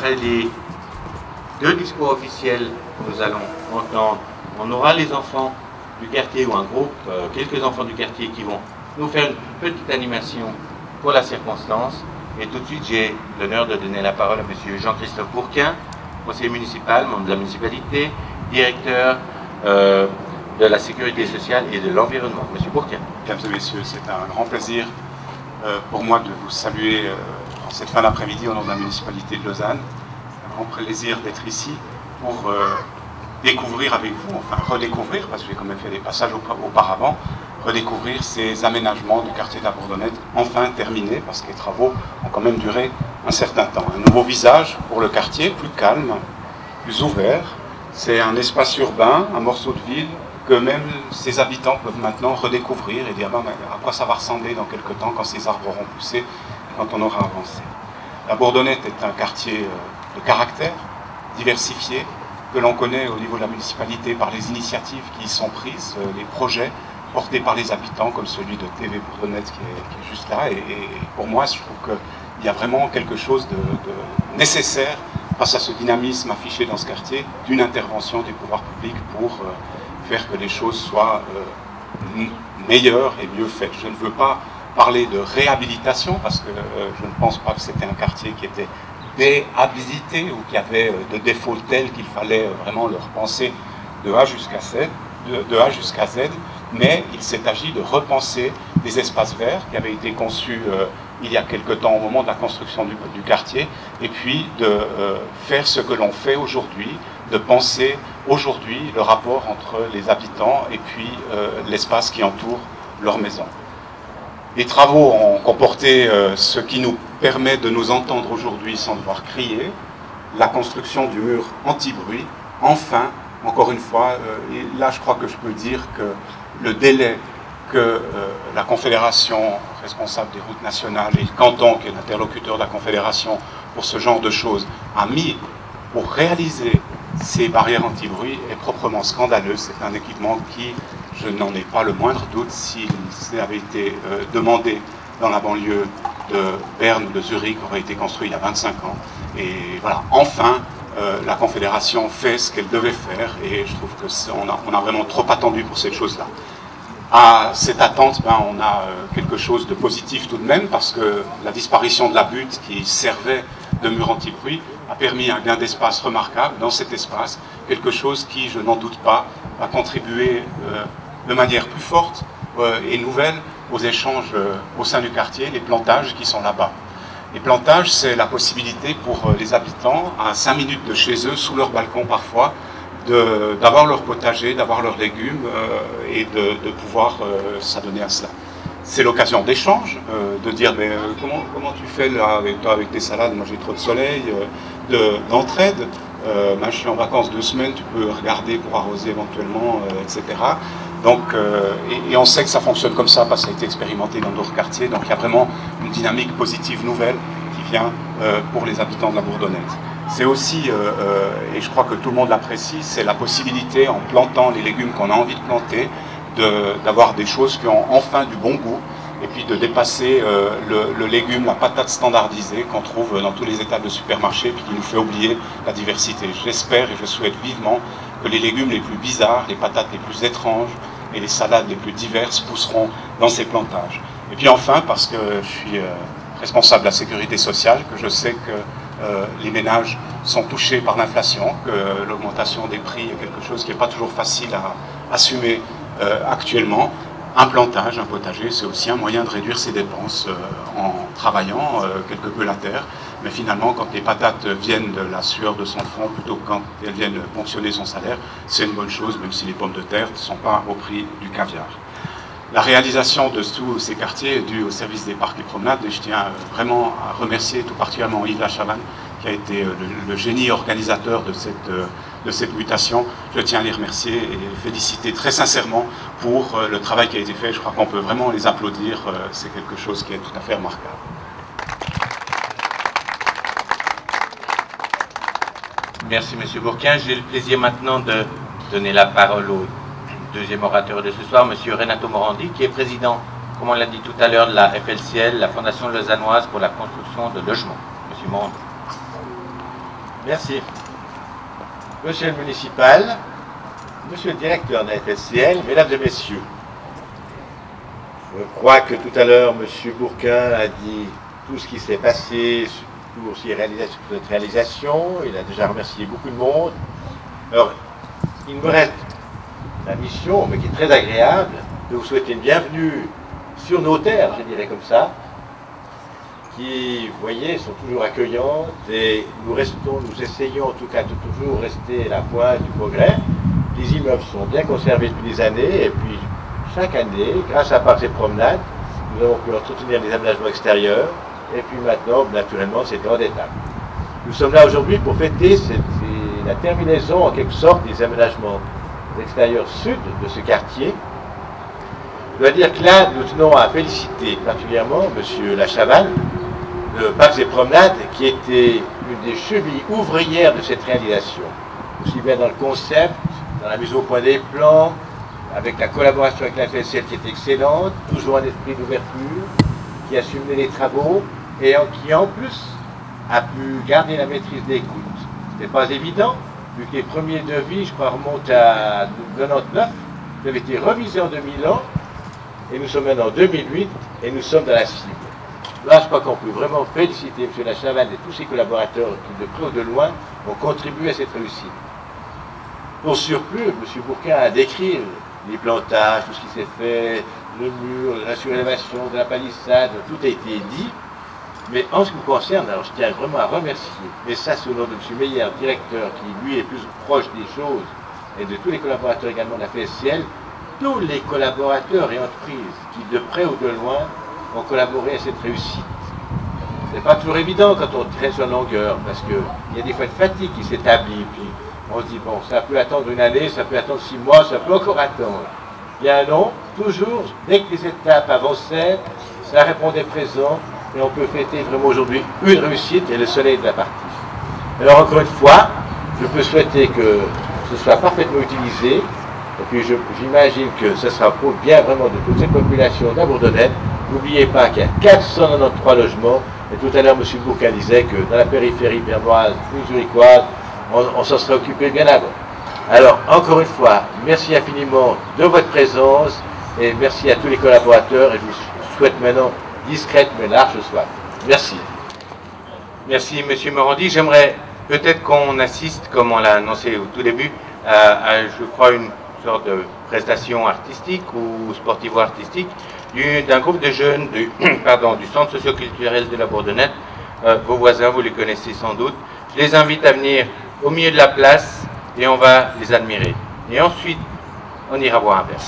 après les 2 discours officiels que nous allons entendre, on aura les enfants du quartier ou un groupe, quelques enfants du quartier qui vont nous faire une petite animation pour la circonstance. Et tout de suite, j'ai l'honneur de donner la parole à M. Jean-Christophe Bourquin, conseiller municipal, membre de la municipalité, directeur de la sécurité sociale et de l'environnement. M. Bourquin. Mesdames et messieurs, c'est un grand plaisir pour moi de vous saluer en cette fin d'après-midi au nom de la municipalité de Lausanne. C'est un grand plaisir d'être ici pour découvrir avec vous, enfin redécouvrir, parce que j'ai quand même fait des passages auparavant, redécouvrir ces aménagements du quartier de la Bourdonnette, enfin terminés, parce que les travaux ont quand même duré un certain temps. Un nouveau visage pour le quartier, plus calme, plus ouvert. C'est un espace urbain, un morceau de ville, que même ses habitants peuvent maintenant redécouvrir et dire à quoi ça va ressembler dans quelques temps quand ces arbres auront poussé et quand on aura avancé. La Bourdonnette est un quartier de caractère, diversifié, que l'on connaît au niveau de la municipalité par les initiatives qui y sont prises, les projets portés par les habitants comme celui de TV Bourdonnette qui est juste là. Et pour moi, je trouve qu'il y a vraiment quelque chose de nécessaire face à ce dynamisme affiché dans ce quartier d'une intervention des pouvoirs publics pour faire que les choses soient meilleures et mieux faites. Je ne veux pas parler de réhabilitation parce que je ne pense pas que c'était un quartier qui était déhabilité ou qui avait de défauts tels qu'il fallait vraiment le repenser de A jusqu'à Z, mais il s'est agi de repenser des espaces verts qui avaient été conçus il y a quelque temps au moment de la construction du quartier, et puis de faire ce que l'on fait aujourd'hui, de penser aujourd'hui le rapport entre les habitants et puis l'espace qui entoure leur maison. Les travaux ont comporté ce qui nous permet de nous entendre aujourd'hui sans devoir crier, la construction du mur anti-bruit, enfin, encore une fois, et là je crois que je peux dire que le délai que la Confédération responsable des routes nationales et le canton, qui est l'interlocuteur de la Confédération pour ce genre de choses, a mis pour réaliser ces barrières anti-bruit est proprement scandaleux. C'est un équipement qui, je n'en ai pas le moindre doute, s'il avait été demandé dans la banlieue de Berne ou de Zurich, aurait été construit il y a 25 ans. Et voilà, enfin, la Confédération fait ce qu'elle devait faire, et je trouve qu'on a vraiment trop attendu pour cette chose-là. À cette attente, on a quelque chose de positif tout de même, parce que la disparition de la butte qui servait de mur anti-bruit a permis un gain d'espace remarquable dans cet espace, quelque chose qui, je n'en doute pas, va contribuer de manière plus forte et nouvelle aux échanges au sein du quartier, les plantages qui sont là-bas. Les plantages, c'est la possibilité pour les habitants, à 5 minutes de chez eux, sous leur balcon parfois, d'avoir leur potager, d'avoir leurs légumes et de pouvoir s'adonner à cela. C'est l'occasion d'échange, de dire mais, comment tu fais là avec tes salades, moi j'ai trop de soleil, d'entraide, je suis en vacances 2 semaines, tu peux regarder pour arroser éventuellement, etc. Donc, et on sait que ça fonctionne comme ça parce que ça a été expérimenté dans d'autres quartiers, donc il y a vraiment une dynamique positive nouvelle qui vient pour les habitants de la Bourdonnette. C'est aussi, et je crois que tout le monde l'apprécie, c'est la possibilité, en plantant les légumes qu'on a envie de planter, d'avoir des choses qui ont enfin du bon goût, et puis de dépasser le légume, la patate standardisée qu'on trouve dans tous les étals de supermarché, puis qui nous fait oublier la diversité. J'espère et je souhaite vivement que les légumes les plus bizarres, les patates les plus étranges et les salades les plus diverses pousseront dans ces plantages. Et puis enfin, parce que je suis responsable de la sécurité sociale, que je sais que les ménages sont touchés par l'inflation, que l'augmentation des prix est quelque chose qui n'est pas toujours facile à assumer actuellement. Un plantage, un potager, c'est aussi un moyen de réduire ses dépenses en travaillant quelque peu la terre. Mais finalement, quand les patates viennent de la sueur de son front plutôt que quand elles viennent ponctionner son salaire, c'est une bonne chose, même si les pommes de terre ne sont pas au prix du caviar. La réalisation de tous ces quartiers est due au service des parcs et promenades, et je tiens vraiment à remercier tout particulièrement Yves Lachavanne, qui a été le génie organisateur de cette mutation. Je tiens à les remercier et les féliciter très sincèrement pour le travail qui a été fait. Je crois qu'on peut vraiment les applaudir, c'est quelque chose qui est tout à fait remarquable. Merci M. Bourquin. J'ai le plaisir maintenant de donner la parole au deuxième orateur de ce soir, M. Renato Morandi, qui est président, comme on l'a dit tout à l'heure, de la FLCL, la Fondation lausannoise pour la construction de logements. M. Morandi. Merci. Monsieur le municipal, monsieur le directeur de la FSCL, mesdames et messieurs, je crois que tout à l'heure, monsieur Bourquin a dit tout ce qui s'est passé pour cette réalisation. Il a déjà remercié beaucoup de monde. Alors, il me reste la mission, mais qui est très agréable, de vous souhaiter une bienvenue sur nos terres, je dirais comme ça, qui, vous voyez, sont toujours accueillantes, et nous essayons en tout cas de toujours rester à la pointe du progrès. Les immeubles sont bien conservés depuis des années, et puis chaque année, grâce à Parcs et Promenades, nous avons pu entretenir des aménagements extérieurs, et puis maintenant, naturellement, c'est en étape. Nous sommes là aujourd'hui pour fêter la terminaison, en quelque sorte, des aménagements extérieurs sud de ce quartier. Je dois dire que là, nous tenons à féliciter particulièrement M. Lachavanne, de Parcs et Promenades, qui était une des chevilles ouvrières de cette réalisation. Aussi bien dans le concept, dans la mise au point des plans, avec la collaboration avec la FSCL qui est excellente, toujours un esprit d'ouverture, qui a su mener les travaux, et qui en plus a pu garder la maîtrise des coûts. Ce n'était pas évident, vu que les premiers devis, je crois, remontent à 99, ils avaient été revisés en 2001, et nous sommes maintenant en 2008, et nous sommes dans la cible. Là, je crois qu'on peut vraiment féliciter M. Lachavanne et tous ses collaborateurs qui, de près ou de loin, ont contribué à cette réussite. Pour surplus, M. Bourquin a décrit les plantages, tout ce qui s'est fait, le mur, la surélévation de la palissade, tout a été dit. Mais en ce qui me concerne, alors je tiens vraiment à remercier, mais ça c'est au nom de M. Meyer, directeur, qui lui est plus proche des choses, et de tous les collaborateurs également de la FSCL, tous les collaborateurs et entreprises qui, de près ou de loin, ont collaboré à cette réussite. Ce n'est pas toujours évident quand on traite sur longueur, parce qu'il y a des fois de fatigue qui s'établit, puis on se dit, bon, ça peut attendre une année, ça peut attendre 6 mois, ça peut encore attendre. Bien non, toujours, dès que les étapes avançaient, ça répondait présent, et on peut fêter vraiment aujourd'hui une réussite et le soleil de la partie. Alors encore une fois, je peux souhaiter que ce soit parfaitement utilisé, et puis j'imagine que ce sera pour bien vraiment de toute cette population d'Abourdonnais. N'oubliez pas qu'il y a 493 logements, et tout à l'heure M. Bourquin disait que dans la périphérie bernoise, zurichoise, on s'en serait occupé bien avant. Alors, encore une fois, merci infiniment de votre présence, et merci à tous les collaborateurs, et je vous souhaite maintenant discrète mais large soif. Merci. Merci M. Morandi. J'aimerais peut-être qu'on assiste, comme on l'a annoncé au tout début, à je crois, une sorte de prestation artistique ou sportivo-artistique d'un groupe de jeunes du centre socio-culturel de la Bourdonnette. Vos voisins, vous les connaissez sans doute. Je les invite à venir au milieu de la place et on va les admirer. Et ensuite, on ira boire un verre.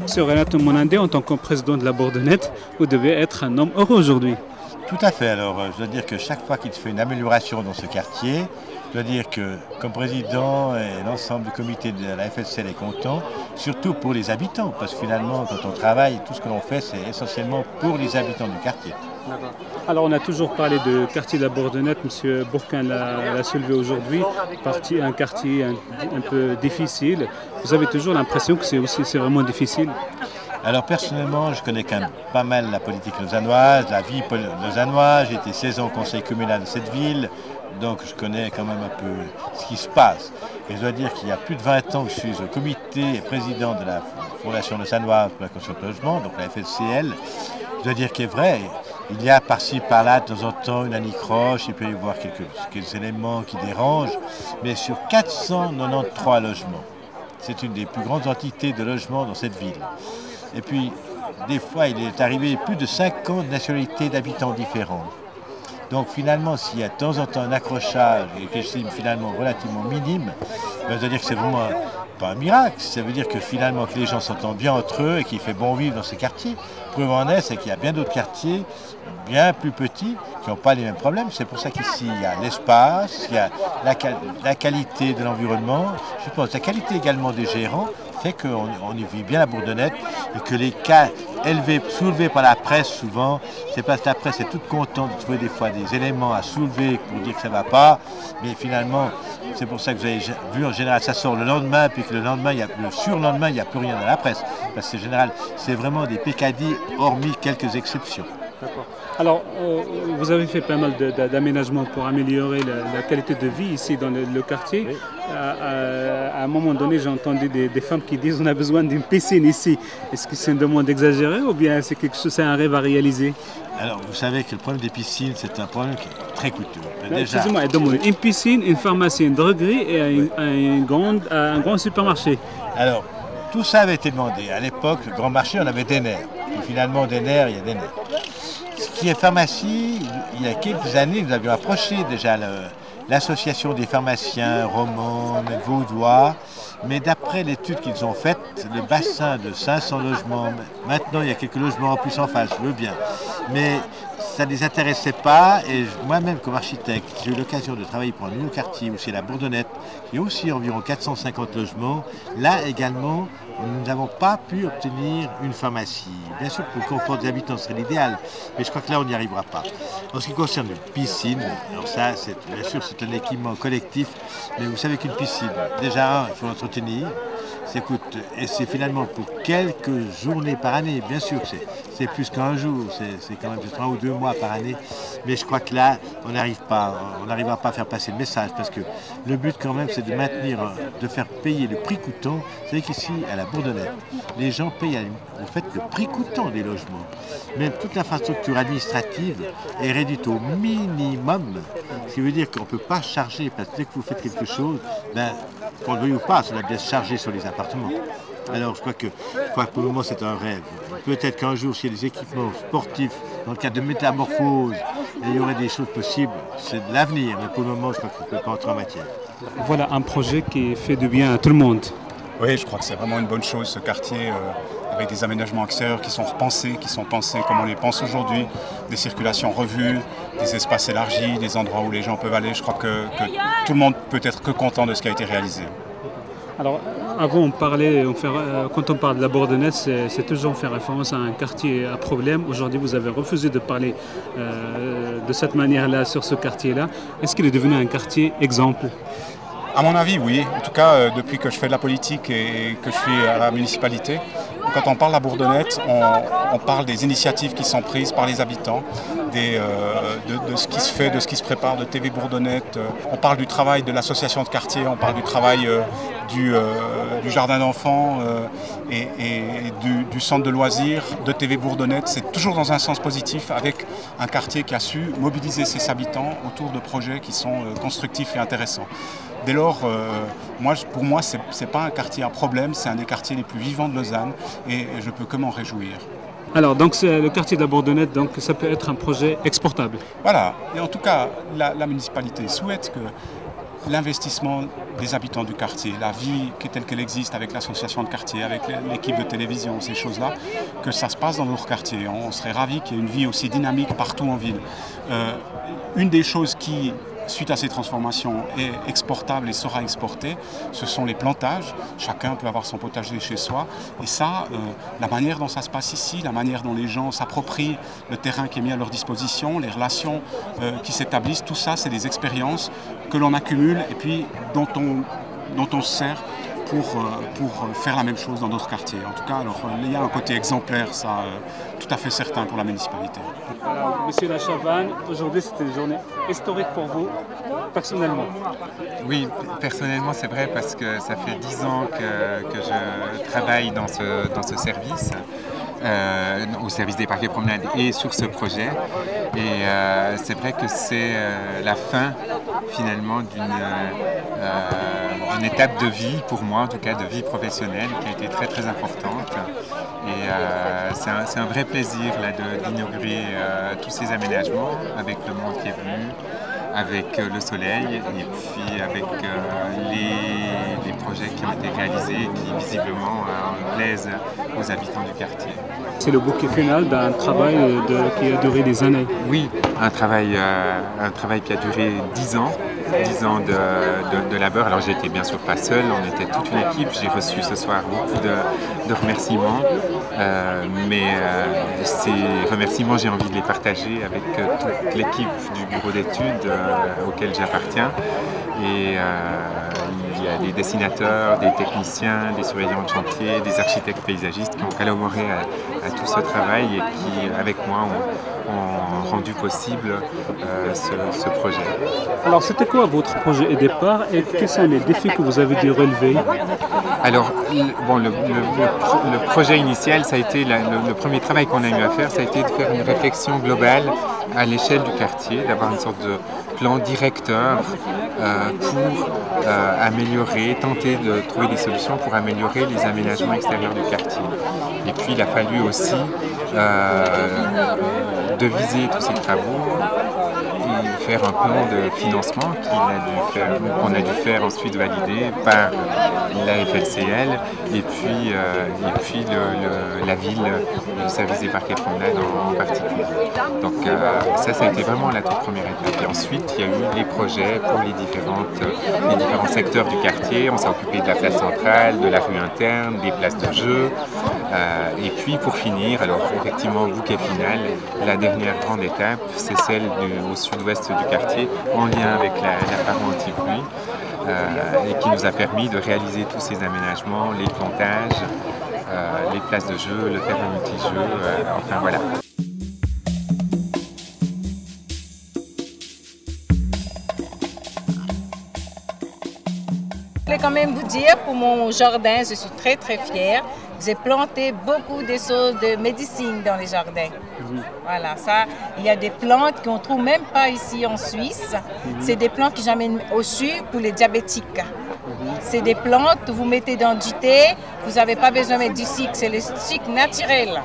Monsieur Renato Monandé, en tant que président de la Bourdonnette, vous devez être un homme heureux aujourd'hui. Tout à fait. Alors, je dois dire que chaque fois qu'il se fait une amélioration dans ce quartier, je dois dire que, comme président et l'ensemble du comité de la FSCL est content, surtout pour les habitants, parce que finalement, quand on travaille, tout ce que l'on fait, c'est essentiellement pour les habitants du quartier. Alors, on a toujours parlé de quartier de la Bourdonnette, M. Bourquin l'a soulevé aujourd'hui, un quartier un peu difficile. Vous avez toujours l'impression que c'est vraiment difficile? Alors personnellement, je connais quand même pas mal la politique lausannoise, la vie lausannoise. J'ai été 16 ans au conseil communal de cette ville, donc je connais quand même un peu ce qui se passe. Et je dois dire qu'il y a plus de 20 ans que je suis au comité et président de la Fondation lausannoise pour la construction de logement, donc la FLCL. Je dois dire qu'il est vrai, il y a par-ci par-là de temps en temps une anicroche, il peut y avoir quelques éléments qui dérangent, mais sur 493 logements, c'est une des plus grandes entités de logement dans cette ville. Et puis, des fois, il est arrivé plus de 50 nationalités d'habitants différents. Donc finalement, s'il y a de temps en temps un accrochage, et que c'est finalement relativement minime, ben, ça veut dire que c'est vraiment pas un miracle, ça veut dire que finalement que les gens s'entendent bien entre eux et qu'il fait bon vivre dans ces quartiers. Preuve en est, c'est qu'il y a bien d'autres quartiers, bien plus petits, qui n'ont pas les mêmes problèmes. C'est pour ça qu'ici, il y a l'espace, il y a la qualité de l'environnement, je pense la qualité également des gérants, fait qu'on y vit bien la Bourdonnette et que les cas soulevés par la presse souvent, c'est parce que la presse est toute contente de trouver des fois des éléments à soulever pour dire que ça ne va pas, mais finalement, c'est pour ça que vous avez vu en général ça sort le lendemain, puis que le surlendemain, il n'y a plus rien dans la presse. Parce que en général, c'est vraiment des pécadilles, hormis quelques exceptions. D'accord. Alors, vous avez fait pas mal d'aménagements pour améliorer la qualité de vie ici dans le quartier. Oui. À un moment donné, j'ai entendu des femmes qui disent qu'on a besoin d'une piscine ici. Est-ce que c'est une demande exagérée ou bien c'est quelque chose, c'est un rêve à réaliser? Alors, vous savez que le problème des piscines, c'est un problème qui est très coûteux. Excusez-moi, une piscine, une pharmacie, une droguerie et un grand supermarché. Alors, tout ça avait été demandé. À l'époque, le grand marché, on avait des nerfs. Et finalement, des nerfs, il y a des nerfs. Ce qui est pharmacie, il y a quelques années, nous avions approché déjà l'association des pharmaciens romans, vaudois, mais d'après l'étude qu'ils ont faite, le bassin de 500 logements, maintenant il y a quelques logements en plus en face, je veux bien, mais ça ne les intéressait pas et moi-même comme architecte, j'ai eu l'occasion de travailler pour un nouveau quartier où c'est la Bourdonnette, qui a aussi environ 450 logements. Là également, nous n'avons pas pu obtenir une pharmacie. Bien sûr que le confort des habitants serait l'idéal, mais je crois que là on n'y arrivera pas. En ce qui concerne une piscine, alors ça bien sûr c'est un équipement collectif, mais vous savez qu'une piscine, déjà il faut l'entretenir. Et c'est finalement pour quelques journées par année, bien sûr, c'est plus qu'un jour, c'est quand même 1 ou 2 mois par année, mais je crois que là, on n'arrivera pas à faire passer le message, parce que le but quand même, c'est de maintenir, de faire payer le prix coûtant. Vous savez qu'ici, à la Bourdonnette, les gens payent en fait le prix coûtant des logements. Même toute l'infrastructure administrative est réduite au minimum, ce qui veut dire qu'on ne peut pas charger, parce que dès que vous faites quelque chose, qu'on le veuille ou pas, cela doit se charger sur les appartements. Alors je crois que pour le moment c'est un rêve. Peut-être qu'un jour s'il y a des équipements sportifs dans le cadre de métamorphose, il y aurait des choses possibles, c'est de l'avenir, mais pour le moment je crois qu'on ne peut pas entrer en matière. Voilà un projet qui fait du bien à tout le monde. Oui, je crois que c'est vraiment une bonne chose ce quartier, avec des aménagements extérieurs qui sont repensés, qui sont pensés comme on les pense aujourd'hui, des circulations revues, des espaces élargis, des endroits où les gens peuvent aller. Je crois que tout le monde peut être que content de ce qui a été réalisé. Alors, avant, quand on parle de la Bourdonnette, c'est toujours faire référence à un quartier à problème. Aujourd'hui, vous avez refusé de parler de cette manière-là sur ce quartier-là. Est-ce qu'il est devenu un quartier exemple ? À mon avis, oui. En tout cas, depuis que je fais de la politique et que je suis à la municipalité, quand on parle de la Bourdonnette, on parle des initiatives qui sont prises par les habitants, de ce qui se fait, de ce qui se prépare de TV Bourdonnette. On parle du travail de l'association de quartier, on parle du travail du jardin d'enfants et du centre de loisirs de TV Bourdonnette. C'est toujours dans un sens positif, avec un quartier qui a su mobiliser ses habitants autour de projets qui sont constructifs et intéressants. Dès lors, pour moi, ce n'est pas un quartier à problème, c'est un des quartiers les plus vivants de Lausanne et je ne peux que m'en réjouir. Alors, donc c'est le quartier de la Bourdonnette, donc ça peut être un projet exportable. Voilà, et en tout cas, la municipalité souhaite que l'investissement des habitants du quartier, la vie telle qu'elle existe avec l'association de quartier, avec l'équipe de télévision, ces choses-là, que ça se passe dans notre quartier. On serait ravis qu'il y ait une vie aussi dynamique partout en ville. Une des choses qui, suite à ces transformations, est exportable et sera exportée, ce sont les plantages. Chacun peut avoir son potager chez soi. Et ça, la manière dont ça se passe ici, la manière dont les gens s'approprient le terrain qui est mis à leur disposition, les relations qui s'établissent, tout ça, c'est des expériences que l'on accumule et puis dont on se sert pour faire la même chose dans d'autres quartiers. En tout cas, alors, il y a un côté exemplaire, ça, tout à fait certain pour la municipalité. Alors, Monsieur Lachavanne, aujourd'hui c'était une journée historique pour vous, personnellement. Oui, personnellement c'est vrai parce que ça fait 10 ans que je travaille dans ce service. Au service des parcs et promenades et sur ce projet. Et c'est vrai que c'est la fin finalement d'une étape de vie, pour moi en tout cas, de vie professionnelle qui a été très très importante. Et c'est un vrai plaisir là d'inaugurer tous ces aménagements avec le monde qui est venu, avec le soleil et puis avec les projets qui ont été réalisés et qui visiblement plaisent aux habitants du quartier. C'est le bouquet final d'un travail qui a duré des années. Oui, un travail qui a duré 10 ans. 10 ans de labeur. Alors j'étais bien sûr pas seul, on était toute une équipe. J'ai reçu ce soir beaucoup de remerciements, mais ces remerciements j'ai envie de les partager avec toute l'équipe du bureau d'études auquel j'appartiens. Et il y a des dessinateurs, des techniciens, des surveillants de chantier, des architectes paysagistes qui ont collaboré à tout ce travail et qui, avec moi, ont rendu possible ce projet. Alors, c'était quoi votre projet au départ et quels sont les défis que vous avez dû relever? Alors, bon, le projet initial, ça a été le premier travail qu'on a eu à faire, ça a été de faire une réflexion globale à l'échelle du quartier, d'avoir une sorte de plan directeur pour améliorer, tenter de trouver des solutions pour améliorer les aménagements extérieurs du quartier. Et puis, il a fallu aussi deviser tous ces travaux et faire un plan de financement qu'on a dû faire ensuite valider par la FLCL et puis la ville, le service des parcs et promenades en particulier. Donc ça a été vraiment la toute première étape. Et ensuite, il y a eu les projets pour les différents secteurs du quartier. On s'est occupé de la place centrale, de la rue interne, des places de jeu. Et puis pour finir, alors effectivement, bouquet final, la dernière grande étape, c'est celle au sud-ouest du quartier, en lien avec la phare anti-pluie, et qui nous a permis de réaliser tous ces aménagements, les plantages, les places de jeu, le terrain multijeu, enfin voilà. Je voulais quand même vous dire, pour mon jardin, je suis très très fière. J'ai planté beaucoup de choses de médecine dans les jardins. Voilà, ça, il y a des plantes qu'on ne trouve même pas ici en Suisse. C'est des plantes que j'amène au sud pour les diabétiques. C'est des plantes que vous mettez dans du thé, vous n'avez pas besoin de mettre du sucre, c'est le sucre naturel.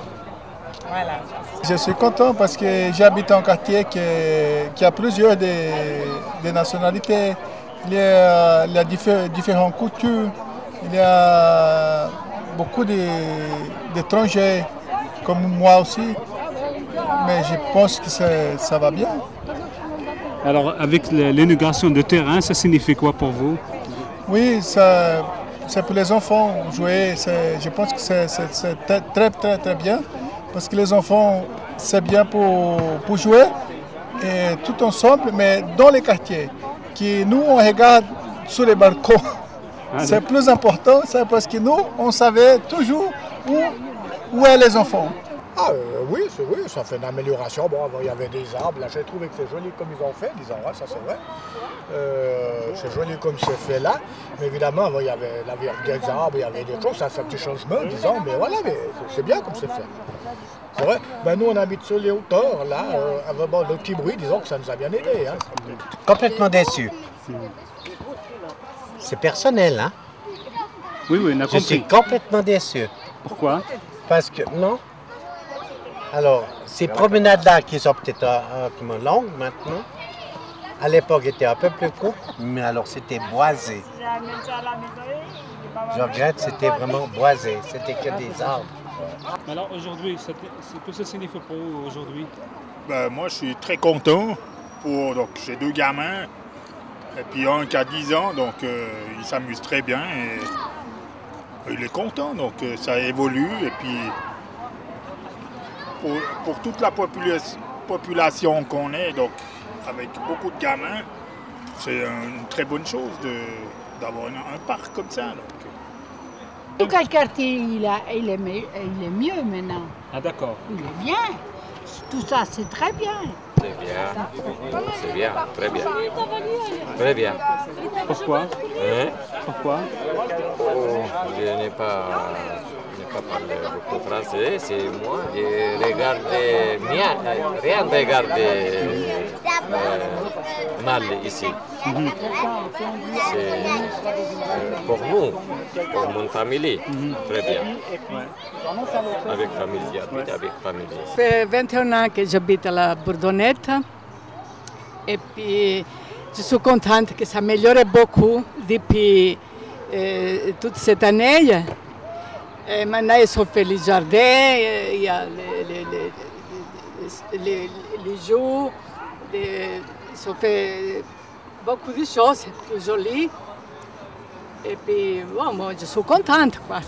Voilà. Je suis content parce que j'habite en quartier qui a plusieurs des nationalités. Il y a différentes cultures, il y a beaucoup d'étrangers comme moi aussi, mais je pense que ça va bien. Alors avec l'inauguration de terrain, ça signifie quoi pour vous? Oui, c'est pour les enfants jouer, je pense que c'est très très très bien, parce que les enfants c'est bien pour jouer et tout ensemble, mais dans les quartiers. Nous, on regarde sur les balcons. C'est plus important, c'est parce que nous, on savait toujours où est les enfants. Oui, ça fait une amélioration. Bon, il y avait des arbres, là, j'ai trouvé que c'est joli comme ils ont fait, disons, ouais, ça c'est vrai. C'est joli comme c'est fait là, mais évidemment, avant, il y avait des arbres, il y avait des choses, ça fait un petit changement, disons, mais voilà, mais c'est bien comme c'est fait. C'est vrai, ben, nous on habite sur les hauteurs, là, avec le petit bruit, disons que ça nous a bien aidé. Hein. Complètement déçu. C'est personnel, hein? Oui, on a compris. Je suis complètement déçu. Pourquoi? Parce que, non. Alors, ces promenades-là qui sont peut-être un peu longues maintenant, à l'époque étaient un peu plus courtes, mais alors c'était boisé. Je regrette, c'était vraiment boisé, c'était que des arbres. Alors aujourd'hui, qu'est-ce que ça signifie pour vous aujourd'hui? Ben, moi, je suis très content. Donc, j'ai 2 gamins, et puis un qui a 10 ans, donc il s'amuse très bien et il est content, donc ça évolue. Et puis, pour toute la population qu'on est, donc avec beaucoup de gamins, c'est une très bonne chose d'avoir un parc comme ça. Donc, En tout cas, le quartier, il est mieux maintenant. Ah d'accord. Il est bien. Tout ça, c'est très bien. C'est bien, très bien. Très bien. Pourquoi Hein? Pourquoi Je n'ai pas parlé beaucoup français, c'est moi, je regarde rien regarde mal ici. C'est pour nous, pour mon famille, très bien. Avec famille, j'habite avec famille. Ça fait 21 ans que j'habite à la Bourdonnette et puis je suis contente que ça améliore beaucoup depuis toute cette année. Et maintenant, ils ont fait les jardins, il y a les jeux, ils ont fait beaucoup de choses plus jolies. Et puis, bon, moi, je suis contente, quoi.